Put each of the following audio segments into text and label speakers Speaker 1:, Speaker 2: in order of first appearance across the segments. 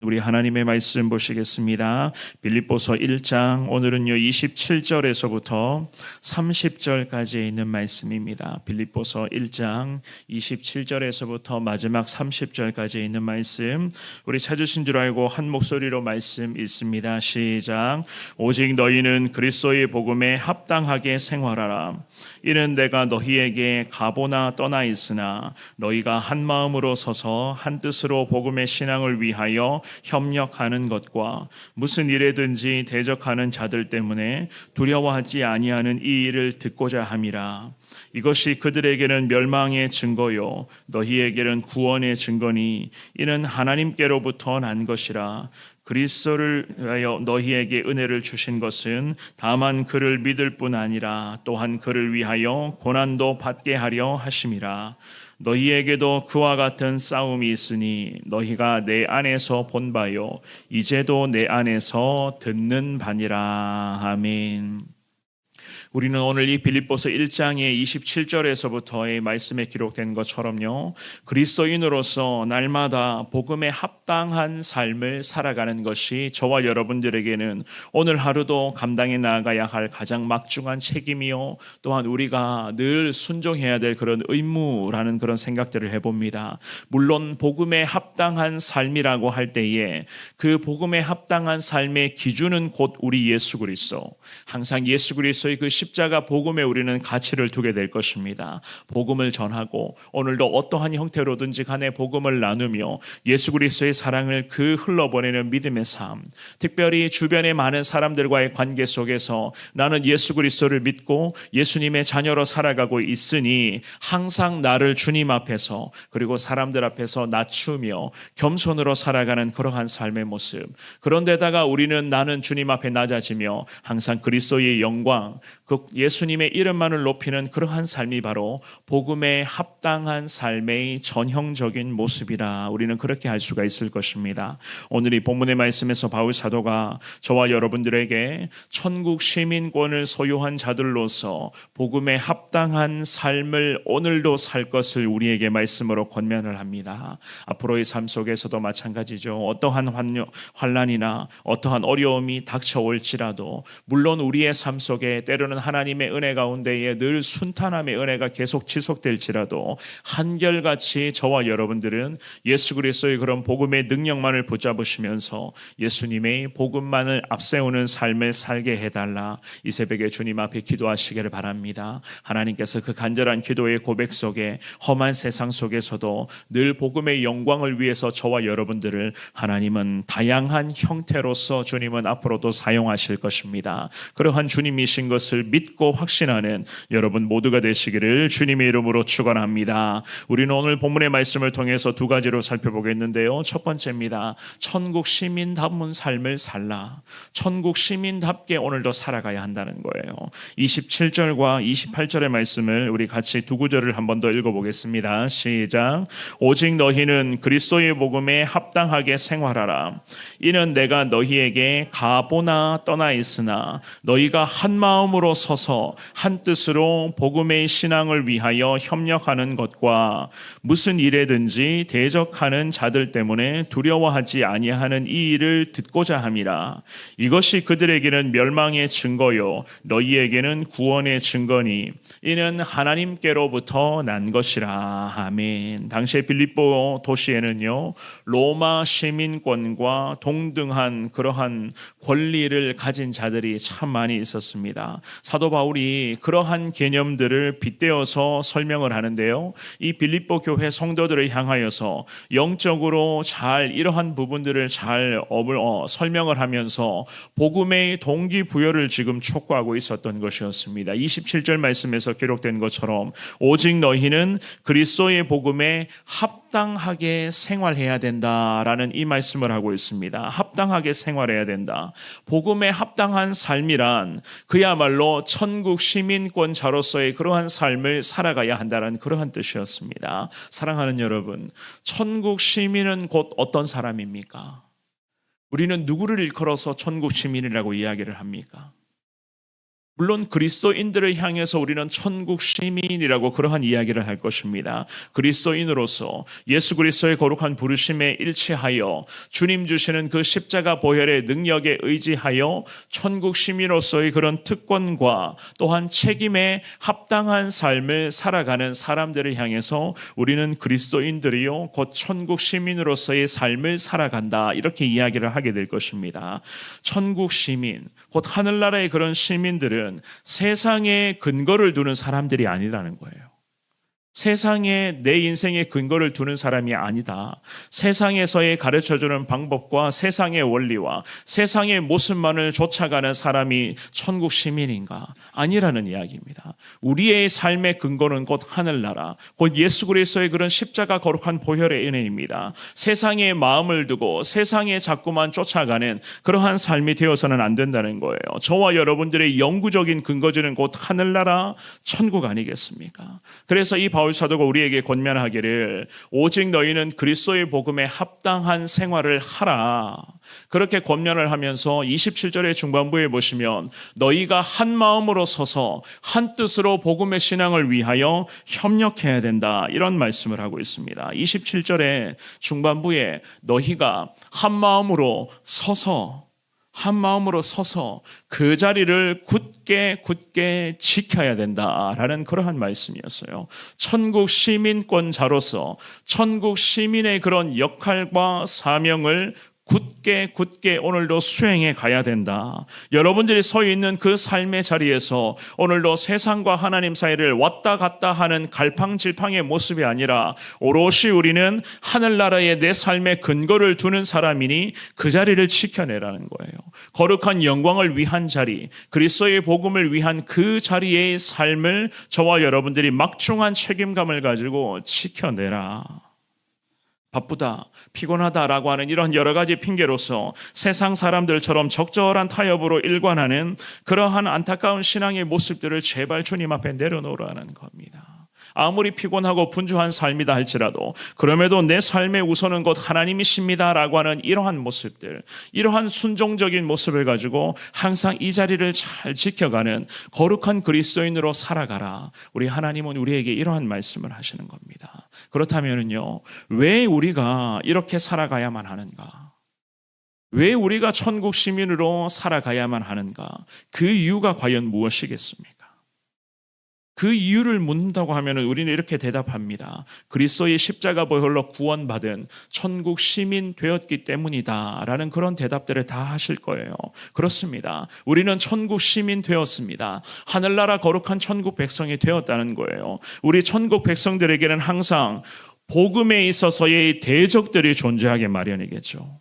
Speaker 1: 우리 하나님의 말씀 보시겠습니다. 빌립보서 1장 오늘은요 27절에서부터 30절까지 있는 말씀입니다. 빌립보서 1장 27절에서부터 마지막 30절까지 있는 말씀, 우리 찾으신 줄 알고 한 목소리로 말씀 읽습니다. 시작. 오직 너희는 그리스도의 복음에 합당하게 생활하라. 이는 내가 너희에게 가보나 떠나 있으나 너희가 한 마음으로 서서 한 뜻으로 복음의 신앙을 위하여 협력하는 것과 무슨 일에든지 대적하는 자들 때문에 두려워하지 아니하는 이 일을 듣고자 함이라. 이것이 그들에게는 멸망의 증거요 너희에게는 구원의 증거니 이는 하나님께로부터 난 것이라. 그리스도를 위하여 너희에게 은혜를 주신 것은 다만 그를 믿을 뿐 아니라 또한 그를 위하여 고난도 받게 하려 하심이라. 너희에게도 그와 같은 싸움이 있으니 너희가 내 안에서 본 바요 이제도 내 안에서 듣는 바니라. 아멘. 우리는 오늘 이 빌립보서 1장의 27절에서부터의 말씀에 기록된 것처럼요, 그리스도인으로서 날마다 복음에 합당한 삶을 살아가는 것이 저와 여러분들에게는 오늘 하루도 감당해 나가야 할 가장 막중한 책임이요, 또한 우리가 늘 순종해야 될 그런 의무라는 그런 생각들을 해봅니다. 물론 복음에 합당한 삶이라고 할 때에 그 복음에 합당한 삶의 기준은 곧 우리 예수 그리스도, 항상 예수 그리스도의 그 십자가 복음에 우리는 가치를 두게 될 것입니다. 복음을 전하고 오늘도 어떠한 형태로든지 간에 복음을 나누며 예수 그리스도의 사랑을 그 흘러보내는 믿음의 삶, 특별히 주변의 많은 사람들과의 관계 속에서 나는 예수 그리스도를 믿고 예수님의 자녀로 살아가고 있으니 항상 나를 주님 앞에서 그리고 사람들 앞에서 낮추며 겸손으로 살아가는 그러한 삶의 모습, 그런데다가 우리는 나는 주님 앞에 낮아지며 항상 그리스도의 영광, 그 예수님의 이름만을 높이는 그러한 삶이 바로 복음에 합당한 삶의 전형적인 모습이라 우리는 그렇게 할 수가 있을 것입니다. 오늘 이 본문의 말씀에서 바울 사도가 저와 여러분들에게 천국 시민권을 소유한 자들로서 복음에 합당한 삶을 오늘도 살 것을 우리에게 말씀으로 권면을 합니다. 앞으로의 삶 속에서도 마찬가지죠. 어떠한 환난이나 어떠한 어려움이 닥쳐올지라도 물론 우리의 삶 속에 때로는 하나님의 은혜 가운데에 늘 순탄함의 은혜가 계속 지속될지라도 한결같이 저와 여러분들은 예수 그리스도의 그런 복음의 능력만을 붙잡으시면서 예수님의 복음만을 앞세우는 삶을 살게 해달라, 이 새벽에 주님 앞에 기도하시기를 바랍니다. 하나님께서 그 간절한 기도의 고백 속에 험한 세상 속에서도 늘 복음의 영광을 위해서 저와 여러분들을 하나님은 다양한 형태로서 주님은 앞으로도 사용하실 것입니다. 그러한 주님이신 것을 믿고 확신하는 여러분 모두가 되시기를 주님의 이름으로 축원합니다. 우리는 오늘 본문의 말씀을 통해서 두 가지로 살펴보겠는데요. 첫 번째입니다. 천국 시민다운 삶을 살라. 천국 시민답게 오늘도 살아가야 한다는 거예요. 27절과 28절의 말씀을 우리 같이 두 구절을 한 번 더 읽어보겠습니다. 시작. 오직 너희는 그리스도의 복음에 합당하게 생활하라. 이는 내가 너희에게 가보나 떠나 있으나 너희가 한 마음으로 서서 한 뜻으로 복음의 신앙을 위하여 협력하는 것과 무슨 일에든지 대적하는 자들 때문에 두려워하지 아니하는 이 일을 듣고자 함이라. 이것이 그들에게는 멸망의 증거요 너희에게는 구원의 증거니 이는 하나님께로부터 난 것이라. 아멘. 당시에 빌립보 도시에는요 로마 시민권과 동등한 그러한 권리를 가진 자들이 참 많이 있었습니다. 사도 바울이 그러한 개념들을 빗대어서 설명을 하는데요, 이 빌립보 교회 성도들을 향하여서 영적으로 잘 이러한 부분들을 잘 설명을 하면서 복음의 동기부여를 지금 촉구하고 있었던 것이었습니다. 27절 말씀에서 기록된 것처럼 오직 너희는 그리스도의 복음에 합당하게 생활해야 된다라는 이 말씀을 하고 있습니다. 합당하게 생활해야 된다. 복음에 합당한 삶이란 그야말로 천국 시민권자로서의 그러한 삶을 살아가야 한다는 그러한 뜻이었습니다. 사랑하는 여러분, 천국 시민은 곧 어떤 사람입니까? 우리는 누구를 일컬어서 천국 시민이라고 이야기를 합니까? 물론 그리스도인들을 향해서 우리는 천국 시민이라고 그러한 이야기를 할 것입니다. 그리스도인으로서 예수 그리스도의 거룩한 부르심에 일치하여 주님 주시는 그 십자가 보혈의 능력에 의지하여 천국 시민으로서의 그런 특권과 또한 책임에 합당한 삶을 살아가는 사람들을 향해서 우리는 그리스도인들이요 곧 천국 시민으로서의 삶을 살아간다, 이렇게 이야기를 하게 될 것입니다. 천국 시민, 곧 하늘나라의 그런 시민들은 세상에 근거를 두는 사람들이 아니라는 거예요. 세상에 내 인생의 근거를 두는 사람이 아니다. 세상에서의 가르쳐주는 방법과 세상의 원리와 세상의 모습만을 쫓아가는 사람이 천국 시민인가? 아니라는 이야기입니다. 우리의 삶의 근거는 곧 하늘나라, 곧 예수 그리스도의 그런 십자가 거룩한 보혈의 은혜입니다. 세상에 마음을 두고 세상에 자꾸만 쫓아가는 그러한 삶이 되어서는 안 된다는 거예요. 저와 여러분들의 영구적인 근거지는 곧 하늘나라, 천국 아니겠습니까? 그래서 이 바울 사도가 우리에게 권면하기를 오직 너희는 그리스도의 복음에 합당한 생활을 하라, 그렇게 권면을 하면서 27절의 중반부에 보시면 너희가 한 마음으로 서서 한 뜻으로 복음의 신앙을 위하여 협력해야 된다, 이런 말씀을 하고 있습니다. 27절의 중반부에 너희가 한 마음으로 서서 그 자리를 굳게 지켜야 된다라는 그러한 말씀이었어요. 천국 시민권자로서 천국 시민의 그런 역할과 사명을 굳게 오늘도 수행해 가야 된다. 여러분들이 서 있는 그 삶의 자리에서 오늘도 세상과 하나님 사이를 왔다 갔다 하는 갈팡질팡의 모습이 아니라 오롯이 우리는 하늘나라에 내 삶의 근거를 두는 사람이니 그 자리를 지켜내라는 거예요. 거룩한 영광을 위한 자리, 그리스도의 복음을 위한 그 자리의 삶을 저와 여러분들이 막중한 책임감을 가지고 지켜내라. 바쁘다, 피곤하다라고 하는 이런 여러 가지 핑계로서 세상 사람들처럼 적절한 타협으로 일관하는 그러한 안타까운 신앙의 모습들을 제발 주님 앞에 내려놓으라는 겁니다. 아무리 피곤하고 분주한 삶이다 할지라도 그럼에도 내 삶의 우선은 곧 하나님이십니다라고 하는 이러한 모습들, 이러한 순종적인 모습을 가지고 항상 이 자리를 잘 지켜가는 거룩한 그리스도인으로 살아가라. 우리 하나님은 우리에게 이러한 말씀을 하시는 겁니다. 그렇다면요, 왜 우리가 이렇게 살아가야만 하는가? 왜 우리가 천국 시민으로 살아가야만 하는가? 그 이유가 과연 무엇이겠습니까? 그 이유를 묻는다고 하면 우리는 이렇게 대답합니다. 그리스도의 십자가 보혈로 구원받은 천국 시민 되었기 때문이다 라는 그런 대답들을 다 하실 거예요. 그렇습니다. 우리는 천국 시민 되었습니다. 하늘나라 거룩한 천국 백성이 되었다는 거예요. 우리 천국 백성들에게는 항상 복음에 있어서의 대적들이 존재하기 마련이겠죠.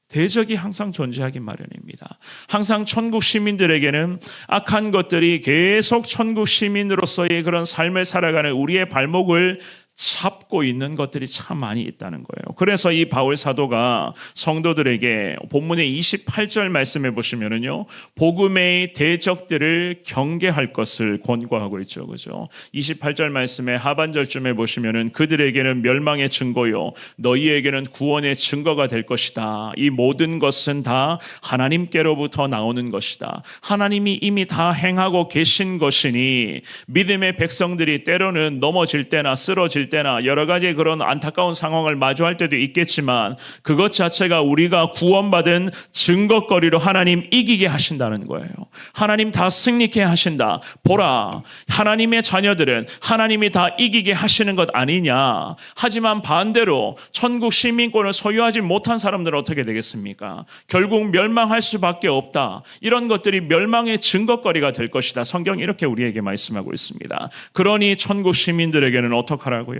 Speaker 1: 대적이 항상 존재하기 마련입니다. 항상 천국 시민들에게는 악한 것들이 계속 천국 시민으로서의 그런 삶을 살아가는 우리의 발목을 잡고 있는 것들이 참 많이 있다는 거예요. 그래서 이 바울 사도가 성도들에게 본문의 28절 말씀해 보시면은요, 복음의 대적들을 경계할 것을 권고하고 있죠. 그죠? 28절 말씀의 하반절쯤에 보시면은 그들에게는 멸망의 증거요 너희에게는 구원의 증거가 될 것이다. 이 모든 것은 다 하나님께로부터 나오는 것이다. 하나님이 이미 다 행하고 계신 것이니 믿음의 백성들이 때로는 넘어질 때나 쓰러질 때나 여러 가지 그런 안타까운 상황을 마주할 때도 있겠지만 그것 자체가 우리가 구원받은 증거거리로 하나님 이기게 하신다는 거예요. 하나님 다 승리케 하신다. 보라, 하나님의 자녀들은 하나님이 다 이기게 하시는 것 아니냐. 하지만 반대로 천국 시민권을 소유하지 못한 사람들은 어떻게 되겠습니까? 결국 멸망할 수밖에 없다. 이런 것들이 멸망의 증거거리가 될 것이다. 성경이 이렇게 우리에게 말씀하고 있습니다. 그러니 천국 시민들에게는 어떡하라고요?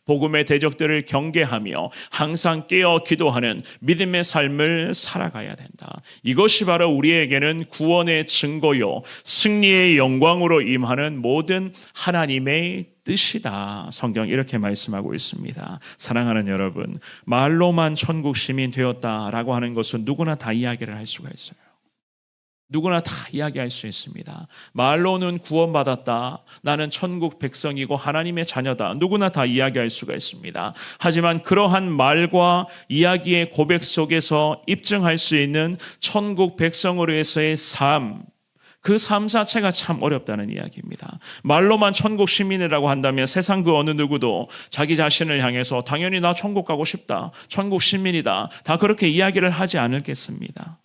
Speaker 1: 복음의 대적들을 경계하며 항상 깨어 기도하는 믿음의 삶을 살아가야 된다. 이것이 바로 우리에게는 구원의 증거요 승리의 영광으로 임하는 모든 하나님의 뜻이다. 성경 이렇게 말씀하고 있습니다. 사랑하는 여러분, 말로만 천국 시민 되었다라고 하는 것은 누구나 다 이야기를 할 수가 있어요. 누구나 다 이야기할 수 있습니다. 말로는 구원받았다. 나는 천국 백성이고 하나님의 자녀다. 누구나 다 이야기할 수가 있습니다. 하지만 그러한 말과 이야기의 고백 속에서 입증할 수 있는 천국 백성으로서의 삶, 그 삶 자체가 참 어렵다는 이야기입니다. 말로만 천국 시민이라고 한다면 세상 그 어느 누구도 자기 자신을 향해서 당연히 나 천국 가고 싶다, 천국 시민이다, 다 그렇게 이야기를 하지 않겠습니까?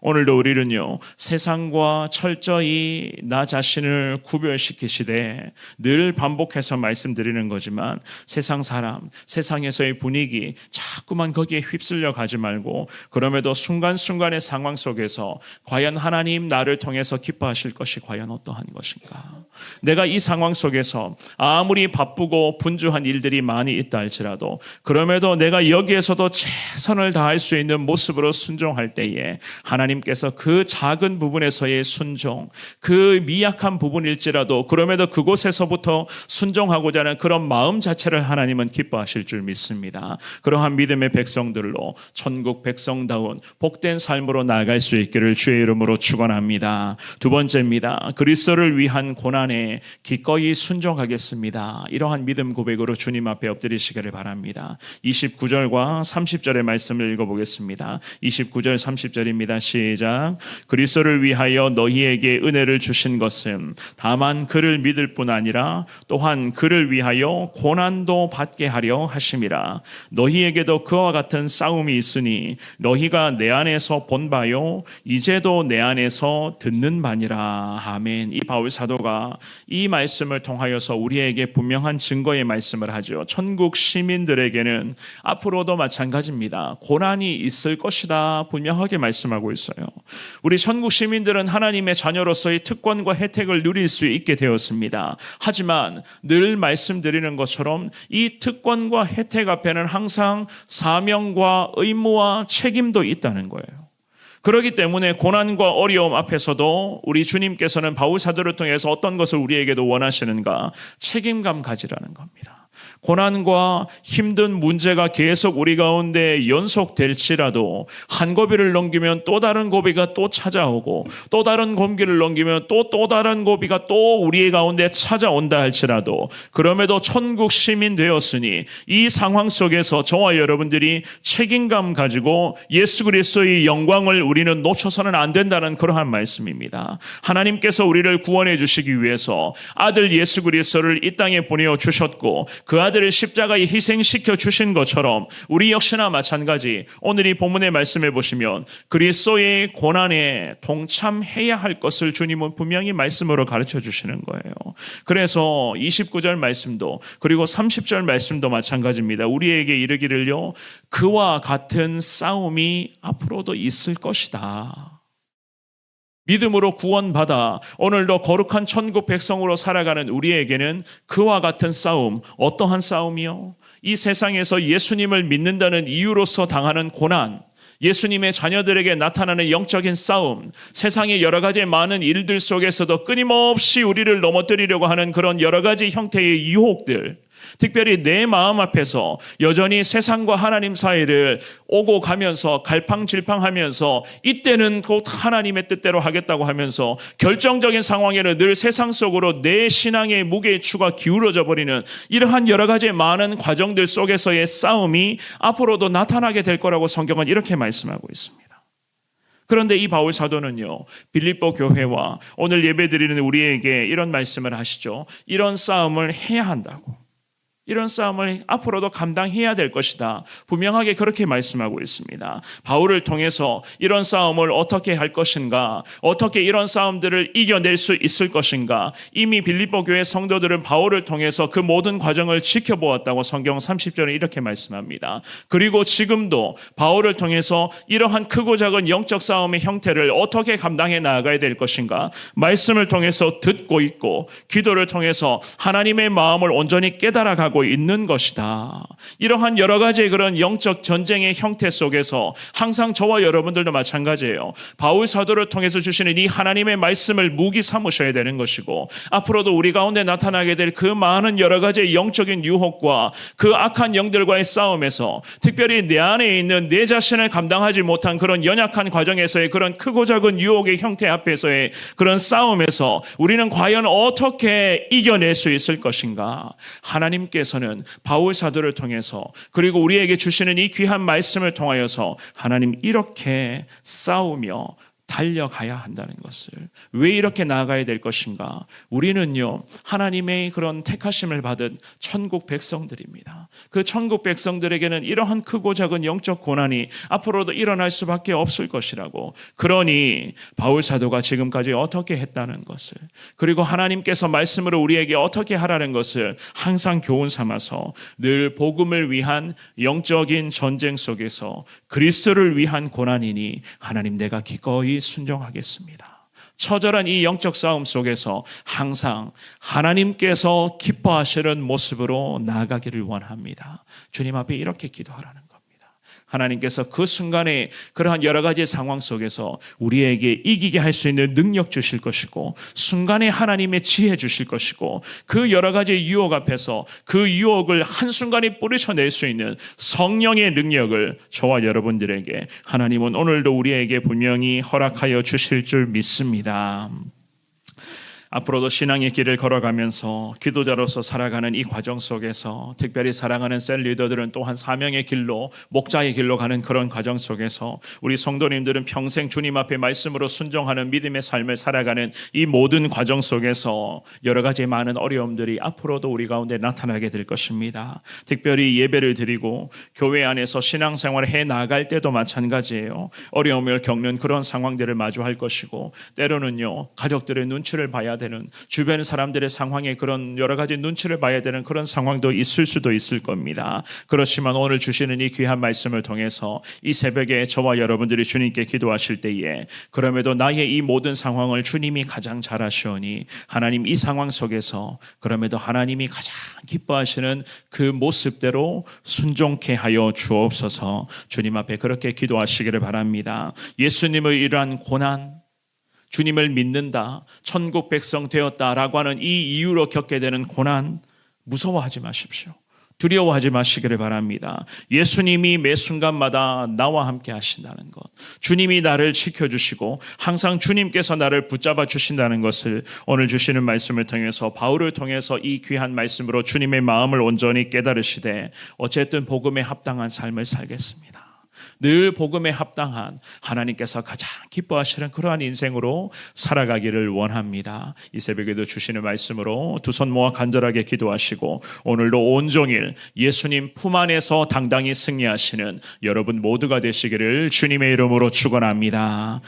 Speaker 1: 오늘도 우리는요, 세상과 철저히 나 자신을 구별시키시되 늘 반복해서 말씀드리는 거지만 세상 사람, 세상에서의 분위기 자꾸만 거기에 휩쓸려 가지 말고, 그럼에도 순간순간의 상황 속에서 과연 하나님 나를 통해서 기뻐하실 것이 과연 어떠한 것인가? 내가 이 상황 속에서 아무리 바쁘고 분주한 일들이 많이 있다 할지라도 그럼에도 내가 여기에서도 최선을 다할 수 있는 모습으로 순종할 때에 하나님께서 그 작은 부분에서의 순종, 그 미약한 부분일지라도 그럼에도 그곳에서부터 순종하고자 하는 그런 마음 자체를 하나님은 기뻐하실 줄 믿습니다. 그러한 믿음의 백성들로 천국 백성다운 복된 삶으로 나아갈 수 있기를 주의 이름으로 축원합니다. 두 번째입니다. 그리스도를 위한 고난에 기꺼이 순종하겠습니다. 이러한 믿음 고백으로 주님 앞에 엎드리시기를 바랍니다. 29절과 30절의 말씀을 읽어보겠습니다. 29절 30절입니다. 시작. 그리스도를 위하여 너희에게 은혜를 주신 것은 다만 그를 믿을 뿐 아니라 또한 그를 위하여 고난도 받게 하려 하심이라. 너희에게도 그와 같은 싸움이 있으니 너희가 내 안에서 본 바요 이제도 내 안에서 듣는 바니라. 아멘. 이 바울 사도가 이 말씀을 통하여서 우리에게 분명한 증거의 말씀을 하죠. 천국 시민들에게는 앞으로도 마찬가지입니다. 고난이 있을 것이다 분명하게 말씀하고 있어요. 우리 천국 시민들은 하나님의 자녀로서의 특권과 혜택을 누릴 수 있게 되었습니다. 하지만 늘 말씀드리는 것처럼 이 특권과 혜택 앞에는 항상 사명과 의무와 책임도 있다는 거예요. 그렇기 때문에 고난과 어려움 앞에서도 우리 주님께서는 바울 사도를 통해서 어떤 것을 우리에게도 원하시는가? 책임감 가지라는 겁니다. 고난과 힘든 문제가 계속 우리 가운데 연속될지라도 한 고비를 넘기면 또 다른 고비가 또 찾아오고 또 다른 고비를 넘기면 또 다른 고비가 또 우리 가운데 찾아온다 할지라도 그럼에도 천국 시민 되었으니 이 상황 속에서 저와 여러분들이 책임감 가지고 예수 그리스도의 영광을 우리는 놓쳐서는 안 된다는 그러한 말씀입니다. 하나님께서 우리를 구원해 주시기 위해서 아들 예수 그리스도를 이 땅에 보내어 주셨고 그 아들을 십자가에 희생시켜 주신 것처럼 우리 역시나 마찬가지 오늘 이 본문의 말씀해 보시면 그리스도의 고난에 동참해야 할 것을 주님은 분명히 말씀으로 가르쳐 주시는 거예요. 그래서 29절 말씀도 그리고 30절 말씀도 마찬가지입니다. 우리에게 이르기를요 그와 같은 싸움이 앞으로도 있을 것이다. 믿음으로 구원받아 오늘도 거룩한 천국 백성으로 살아가는 우리에게는 그와 같은 싸움, 어떠한 싸움이요? 이 세상에서 예수님을 믿는다는 이유로서 당하는 고난, 예수님의 자녀들에게 나타나는 영적인 싸움, 세상의 여러 가지 많은 일들 속에서도 끊임없이 우리를 넘어뜨리려고 하는 그런 여러 가지 형태의 유혹들, 특별히 내 마음 앞에서 여전히 세상과 하나님 사이를 오고 가면서 갈팡질팡하면서 이때는 곧 하나님의 뜻대로 하겠다고 하면서 결정적인 상황에는 늘 세상 속으로 내 신앙의 무게의 추가 기울어져 버리는 이러한 여러 가지 많은 과정들 속에서의 싸움이 앞으로도 나타나게 될 거라고 성경은 이렇게 말씀하고 있습니다. 그런데 이 바울 사도는요 빌립보 교회와 오늘 예배드리는 우리에게 이런 말씀을 하시죠. 이런 싸움을 해야 한다고, 이런 싸움을 앞으로도 감당해야 될 것이다. 분명하게 그렇게 말씀하고 있습니다. 바울을 통해서 이런 싸움을 어떻게 할 것인가, 어떻게 이런 싸움들을 이겨낼 수 있을 것인가, 이미 빌립보 교회 성도들은 바울을 통해서 그 모든 과정을 지켜보았다고 성경 30절에 이렇게 말씀합니다. 그리고 지금도 바울을 통해서 이러한 크고 작은 영적 싸움의 형태를 어떻게 감당해 나아가야 될 것인가 말씀을 통해서 듣고 있고 기도를 통해서 하나님의 마음을 온전히 깨달아가고 있는 것이다. 이러한 여러 가지의 그런 영적 전쟁의 형태 속에서 항상 저와 여러분들도 마찬가지예요. 바울 사도를 통해서 주시는 이 하나님의 말씀을 무기 삼으셔야 되는 것이고 앞으로도 우리 가운데 나타나게 될 그 많은 여러 가지의 영적인 유혹과 그 악한 영들과의 싸움에서 특별히 내 안에 있는 내 자신을 감당하지 못한 그런 연약한 과정에서의 그런 크고 작은 유혹의 형태 앞에서의 그런 싸움에서 우리는 과연 어떻게 이겨낼 수 있을 것인가? 하나님께서는 바울 사도를 통해서 그리고 우리에게 주시는 이 귀한 말씀을 통하여서 하나님 이렇게 싸우며 달려가야 한다는 것을, 왜 이렇게 나아가야 될 것인가? 우리는요, 하나님의 그런 택하심을 받은 천국 백성들입니다. 그 천국 백성들에게는 이러한 크고 작은 영적 고난이 앞으로도 일어날 수밖에 없을 것이라고. 그러니 바울 사도가 지금까지 어떻게 했다는 것을, 그리고 하나님께서 말씀으로 우리에게 어떻게 하라는 것을 항상 교훈 삼아서 늘 복음을 위한 영적인 전쟁 속에서 그리스도를 위한 고난이니 하나님 내가 기꺼이 순종하겠습니다. 처절한 이 영적 싸움 속에서 항상 하나님께서 기뻐하시는 모습으로 나아가기를 원합니다. 주님 앞에 이렇게 기도하라는 겁니다. 하나님께서 그 순간에 그러한 여러 가지 상황 속에서 우리에게 이기게 할 수 있는 능력 주실 것이고, 순간에 하나님의 지혜 주실 것이고, 그 여러 가지 유혹 앞에서 그 유혹을 한순간에 뿌리쳐낼 수 있는 성령의 능력을 저와 여러분들에게 하나님은 오늘도 우리에게 분명히 허락하여 주실 줄 믿습니다. 앞으로도 신앙의 길을 걸어가면서 기도자로서 살아가는 이 과정 속에서, 특별히 사랑하는 셀 리더들은 또한 사명의 길로, 목자의 길로 가는 그런 과정 속에서 우리 성도님들은 평생 주님 앞에 말씀으로 순종하는 믿음의 삶을 살아가는 이 모든 과정 속에서 여러 가지 많은 어려움들이 앞으로도 우리 가운데 나타나게 될 것입니다. 특별히 예배를 드리고 교회 안에서 신앙생활을 해 나갈 때도 마찬가지예요. 어려움을 겪는 그런 상황들을 마주할 것이고, 때로는요 가족들의 눈치를 봐야 되는, 주변 사람들의 상황에 그런 여러 가지 눈치를 봐야 되는 그런 상황도 있을 수도 있을 겁니다. 그렇지만 오늘 주시는 이 귀한 말씀을 통해서 이 새벽에 저와 여러분들이 주님께 기도하실 때에, 그럼에도 나의 이 모든 상황을 주님이 가장 잘 아시오니 하나님 이 상황 속에서 그럼에도 하나님이 가장 기뻐하시는 그 모습대로 순종케 하여 주옵소서. 주님 앞에 그렇게 기도하시기를 바랍니다. 예수님의 이러한 고난, 주님을 믿는다, 천국 백성 되었다라고 하는 이 이유로 겪게 되는 고난, 무서워하지 마십시오. 두려워하지 마시기를 바랍니다. 예수님이 매 순간마다 나와 함께 하신다는 것, 주님이 나를 지켜주시고 항상 주님께서 나를 붙잡아 주신다는 것을 오늘 주시는 말씀을 통해서, 바울을 통해서 이 귀한 말씀으로 주님의 마음을 온전히 깨달으시되 어쨌든 복음에 합당한 삶을 살겠습니다. 늘 복음에 합당한, 하나님께서 가장 기뻐하시는 그러한 인생으로 살아가기를 원합니다. 이 새벽에도 주시는 말씀으로 두 손 모아 간절하게 기도하시고, 오늘도 온종일 예수님 품 안에서 당당히 승리하시는 여러분 모두가 되시기를 주님의 이름으로 축원합니다.